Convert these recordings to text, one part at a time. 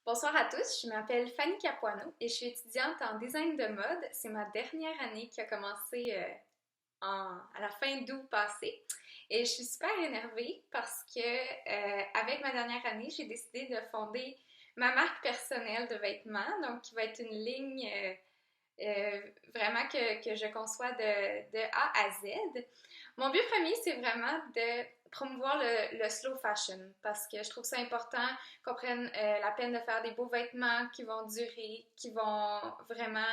Bonsoir à tous, je m'appelle Fanny Capuano et je suis étudiante en design de mode. C'est ma dernière année qui a commencé à la fin d'août passé. Et je suis super énervée parce que avec ma dernière année, j'ai décidé de fonder ma marque personnelle de vêtements, donc qui va être une ligne vraiment que je conçois de A à Z. Mon but premier, c'est vraiment de promouvoir le slow fashion parce que je trouve ça important qu'on prenne la peine de faire des beaux vêtements qui vont durer, qui vont vraiment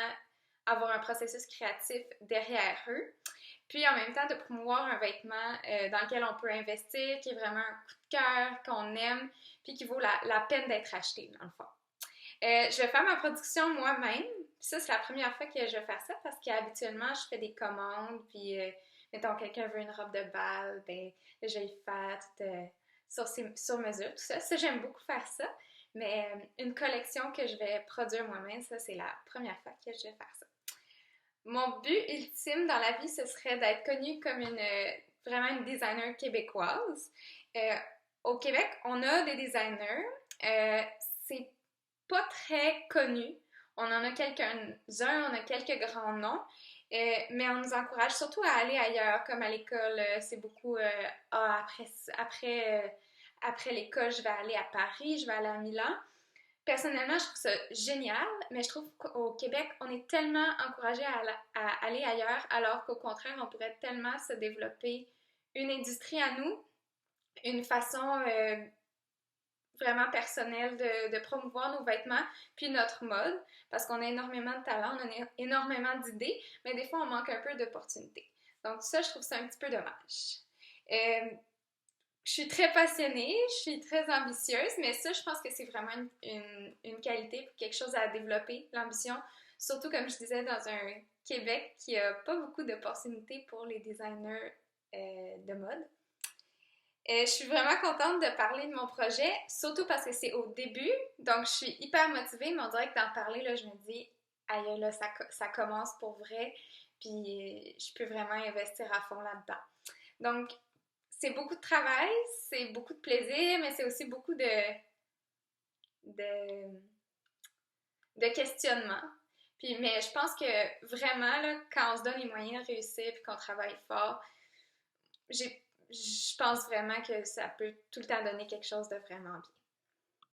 avoir un processus créatif derrière eux. Puis en même temps, de promouvoir un vêtement dans lequel on peut investir, qui est vraiment un coup de cœur, qu'on aime, puis qui vaut la peine d'être acheté, dans le fond. Je vais faire ma production moi-même. Ça, c'est la première fois que je vais faire ça parce qu'habituellement, je fais des commandes, puis mettons, quelqu'un veut une robe de bal, ben, je vais le faire tout, sur mesure, tout ça. Ça, j'aime beaucoup faire ça, mais une collection que je vais produire moi-même, ça, c'est la première fois que je vais faire ça. Mon but ultime dans la vie, ce serait d'être connue comme vraiment une designer québécoise. Euh, Au Québec, on a des designers. C'est pas très connu. On en a quelques-uns, on a quelques grands noms, mais on nous encourage surtout à aller ailleurs, comme à l'école. C'est beaucoup après l'école, je vais aller à Paris, je vais aller à Milan. Personnellement, je trouve ça génial, mais je trouve qu'au Québec, on est tellement encouragé à aller ailleurs, alors qu'au contraire, on pourrait tellement se développer une industrie à nous, une façon vraiment personnelle de promouvoir nos vêtements, puis notre mode, parce qu'on a énormément de talent, on a énormément d'idées, mais des fois, on manque un peu d'opportunités. Donc ça, je trouve ça un petit peu dommage. Euh, je suis très passionnée, je suis très ambitieuse, mais ça, je pense que c'est vraiment une qualité, quelque chose à développer, l'ambition. Surtout, comme je disais, dans un Québec qui a pas beaucoup d'opportunités pour les designers de mode. Je suis vraiment contente de parler de mon projet, surtout parce que c'est au début, donc je suis hyper motivée, mais on dirait que d'en parler, là, je me dis, aïe, là, ça commence pour vrai, puis je peux vraiment investir à fond là-dedans. Donc, c'est beaucoup de travail, c'est beaucoup de plaisir, mais c'est aussi beaucoup de, de questionnement. Puis, mais je pense que vraiment, là, quand on se donne les moyens de réussir puis qu'on travaille fort, je pense vraiment que ça peut tout le temps donner quelque chose de vraiment bien.